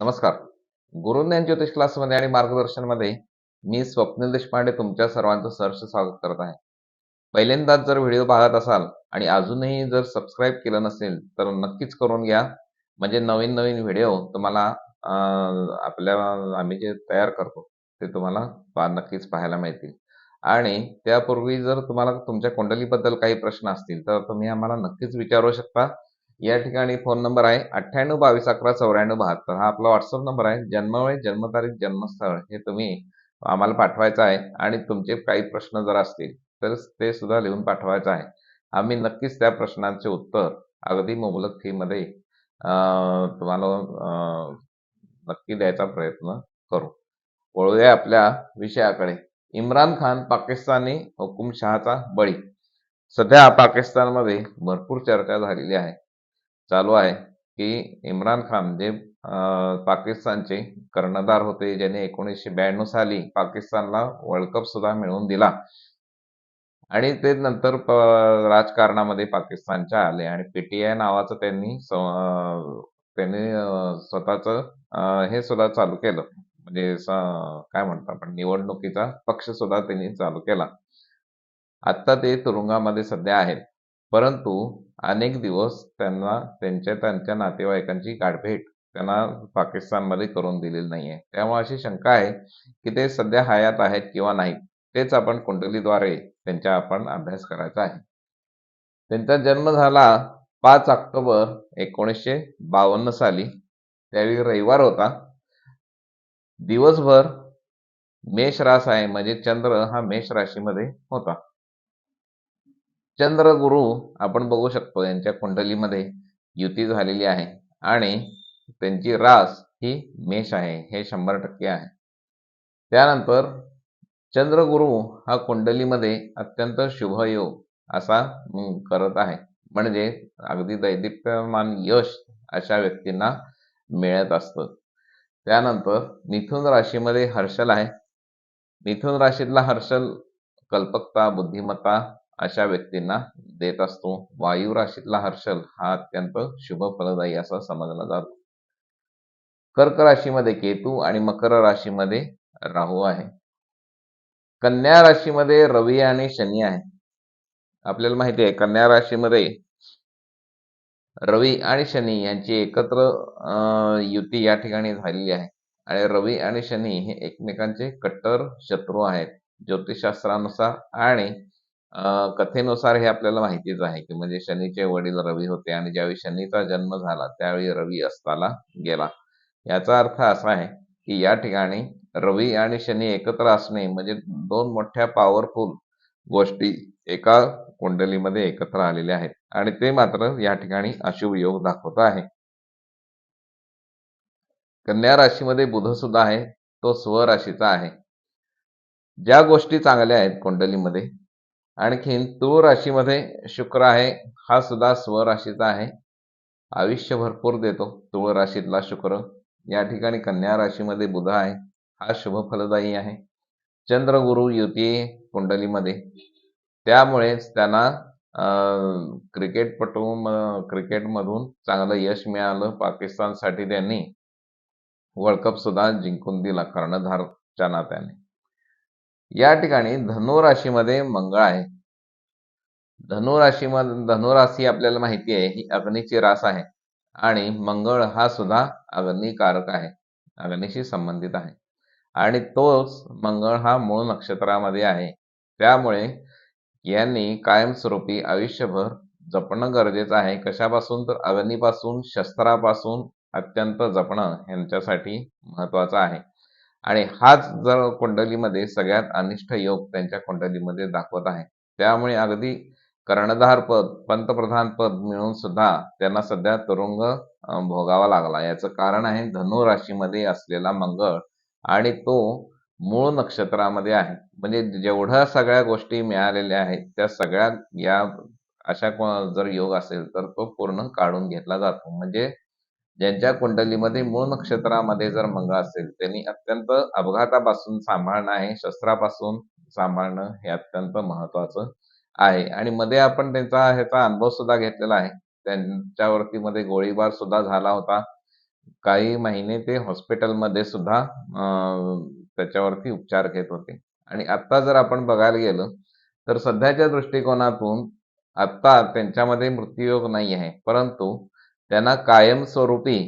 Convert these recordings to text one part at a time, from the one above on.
नमस्कार. गुरुज्ञान ज्योतिष क्लासमध्ये आणि मार्गदर्शनमध्ये मी स्वप्नील देशपांडे तुमच्या सर्वांचं सहर्ष स्वागत करत आहे. पहिल्यांदाच जर व्हिडिओ पाहत असाल आणि अजूनही जर सबस्क्राईब केलं नसेल तर नक्कीच करून घ्या. म्हणजे नवीन नवीन व्हिडिओ तुम्हाला आपल्या आम्ही जे तयार करतो ते तुम्हाला नक्कीच पाहायला मिळतील. आणि त्यापूर्वी जर तुम्हाला तुमच्या कुंडलीबद्दल काही प्रश्न असतील तर तुम्ही आम्हाला नक्कीच विचारू शकता. या ठिकाणी फोन नंबर आहे 9822119472. हा आपला व्हॉट्सअप नंबर आहे. जन्मवेळ, जन्मतारीख, जन्मस्थळ हे तुम्ही आम्हाला पाठवायचं आहे आणि तुमचे काही प्रश्न जर असतील तर ते सुद्धा लिहून पाठवायचं आहे. आम्ही नक्कीच त्या प्रश्नांचे उत्तर अगदी मुबलक फीमध्ये तुम्हाला नक्की द्यायचा प्रयत्न करू. वळूया आपल्या विषयाकडे. इम्रान खान पाकिस्तानी हुकुमशहाचा बळी. सध्या पाकिस्तानमध्ये भरपूर चर्चा झालेली आहे. चालू आहे की इम्रान खान जे पाकिस्तानचे कर्णधार होते, ज्याने 1992 साली पाकिस्तानला वर्ल्ड कप सुद्धा मिळवून दिला आणि ते नंतर राजकारणामध्ये पाकिस्तानच्या आले आणि पीटीआय नावाचं त्यांनी स्वतःचं हे सुद्धा चालू केलं. म्हणजे काय म्हणतो आपण, निवडणुकीचा पक्ष सुद्धा त्यांनी चालू केला. आता ते तुरुंगामध्ये सध्या आहेत. परंतु अनेक दिवस त्यांना त्यांच्या नातेवाईकांची गाठभेट त्यांना पाकिस्तानमध्ये करून दिलेली नाहीये. त्यामुळे अशी शंका आहे की ते सध्या हयात आहेत किंवा नाही. तेच आपण कुंडलीद्वारे त्यांचा आपण अभ्यास करायचा आहे. त्यांचा जन्म झाला 5 ऑक्टोबर 1952 साली. त्यावेळी रविवार होता. दिवसभर मेष रास आहे, म्हणजे चंद्र हा मेष राशीमध्ये होता. चंद्र गुरु आपण बघू शकतो यांच्या कुंडलीमध्ये युती झालेली आहे आणि त्यांची रास ही मेष आहे, हे 100% आहे. त्यानंतर चंद्रगुरु हा कुंडलीमध्ये अत्यंत शुभयोग असा करत आहे. म्हणजे अगदी दैदिप्यमान यश अशा व्यक्तींना मिळत असतं. त्यानंतर मिथुन राशीमध्ये हर्षल आहे. मिथुन राशीतला हर्षल कल्पकता, बुद्धिमत्ता अशा व्यक्तींना देत असतो. वायू राशीतला हर्षल हा अत्यंत शुभ फलदायी असा समजला जातो. कर्क राशीमध्ये केतू आणि मकर राशीमध्ये राहू आहे. कन्या राशीमध्ये रवी आणि शनी आहे. आपल्याला माहिती आहे कन्या राशीमध्ये रवी आणि शनी यांची एकत्र युती या ठिकाणी झालेली आहे आणि रवी आणि शनी हे एकमेकांचे कट्टर शत्रू आहेत ज्योतिषशास्त्रानुसार. आणि कथेनुसार हे आपल्याला माहितीच आहे की म्हणजे शनीचे वडील रवी होते आणि ज्यावेळी शनीचा जन्म झाला त्यावेळी रवी अस्ताला गेला. याचा अर्थ असा आहे की या ठिकाणी रवी आणि शनी एकत्र असणे म्हणजे दोन मोठ्या पॉवरफुल गोष्टी एका कुंडलीमध्ये एकत्र आलेल्या आहेत आणि ते मात्र या ठिकाणी अशुभ योग दाखवत आहे. कन्या राशीमध्ये बुध सुद्धा आहे, तो स्वराशीचा आहे. ज्या गोष्टी चांगल्या आहेत कुंडलीमध्ये. आणखीन तुळ राशीमध्ये शुक्र आहे, हा सुद्धा स्वराशीचा आहे. आयुष्य भरपूर देतो तुळ राशीतला शुक्र. या ठिकाणी कन्या राशीमध्ये बुध आहे, हा शुभ फलदायी आहे. चंद्र गुरु युती कुंडलीमध्ये, त्यामुळेच त्यांना क्रिकेटमधून चांगलं यश मिळालं. पाकिस्तानसाठी त्यांनी वर्ल्ड कप सुद्धा जिंकून दिला कर्णधारच्या नात्याने. या ठिकाणी धनु राशीमध्ये मंगळ आहे. धनु राशी आपल्याला माहिती आहे ही अग्नीची रास आहे आणि मंगळ हा सुद्धा अग्निकारक आहे, अग्नीशी संबंधित आहे आणि तोच मंगळ हा मूळ नक्षत्रामध्ये आहे. त्यामुळे यांनी कायमस्वरूपी आयुष्यभर जपणं गरजेचं आहे. कशापासून तर अग्नीपासून, शस्त्रापासून अत्यंत जपणं यांच्यासाठी महत्वाचं आहे. आणि हाच जर कुंडलीमध्ये सगळ्यात अनिष्ट योग त्यांच्या कुंडलीमध्ये दाखवत आहे. त्यामुळे अगदी कर्णधार पद, पंतप्रधान पद मिळून सुद्धा त्यांना सध्या तुरुंग भोगावा लागला. याचं कारण आहे धनु राशीमध्ये असलेला मंगळ आणि तो मूळ नक्षत्रामध्ये आहे. म्हणजे जेवढ्या सगळ्या गोष्टी मिळालेल्या आहेत त्या सगळ्या या अशा जर योग असेल तर तो पूर्ण काढून घेतला जातो. म्हणजे ज्यांच्या कुंडलीमध्ये मूळ नक्षत्रामध्ये जर मंगळ असेल त्यांनी अत्यंत अपघातापासून सांभाळणं आहे, शस्त्रापासून सांभाळणं हे अत्यंत महत्वाचं आहे. आणि मध्ये आपण ह्याचा अनुभव सुद्धा घेतलेला आहे. त्यांच्यावरती मध्ये गोळीबार सुद्धा झाला होता. काही महिने ते हॉस्पिटलमध्ये सुद्धा त्याच्यावरती उपचार घेत होते. आणि आता जर आपण बघायला गेलं, तर सध्याच्या दृष्टिकोनातून आता त्यांच्यामध्ये मृत्यूयोग नाही आहे. परंतु त्यांना कायमस्वरूपी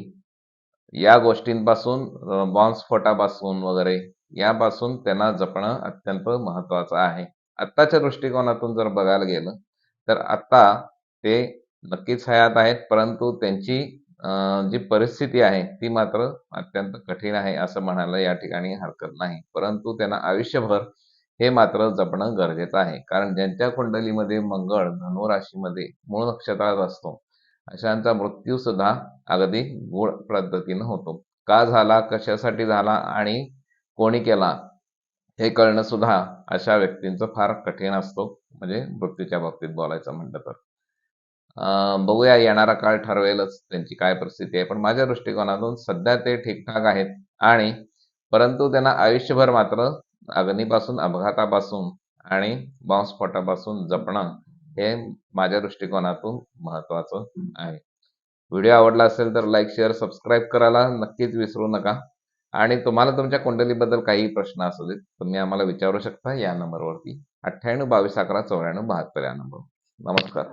या गोष्टींपासून बॉम्बस्फोटापासून वगैरे यापासून त्यांना जपणं अत्यंत महत्त्वाचं आहे. आत्ताच्या दृष्टिकोनातून जर बघायला गेलं, तर आता ते नक्कीच हयात आहेत, परंतु त्यांची जी परिस्थिती आहे ती मात्र अत्यंत कठीण आहे असं म्हणायला या ठिकाणी हरकत नाही. परंतु त्यांना आयुष्यभर हे मात्र जपणं गरजेचं आहे. कारण ज्यांच्या कुंडलीमध्ये मंगळ धनु राशीमध्ये मूळ नक्षत्रात असतो, अशांचा मृत्यू सुद्धा अगदी गूढ पद्धतीनं होतो. का झाला, कशासाठी झाला आणि कोणी केला हे कळणं सुद्धा अशा व्यक्तींचं फार कठीण असतो. म्हणजे मृत्यूच्या बाबतीत बोलायचं म्हटलं तर. बघूया येणारा काळ ठरवेलच त्यांची काय परिस्थिती आहे. पण माझ्या दृष्टिकोनातून सध्या ते ठीकठाक आहेत आणि परंतु त्यांना आयुष्यभर मात्र अग्नीपासून, अपघातापासून आणि बॉम्बस्फोटापासून जपणं हे माझ्या दृष्टिकोनातून महत्त्वाचं आहे. व्हिडिओ आवडला असेल तर लाईक, शेअर, सबस्क्राईब करायला नक्कीच विसरू नका. आणि तुम्हाला तुमच्या कुंडलीबद्दल काही प्रश्न असू देत, तुम्ही आम्हाला विचारू शकता या नंबरवरती 98 22 11 94 72 या नंबरवर. नमस्कार.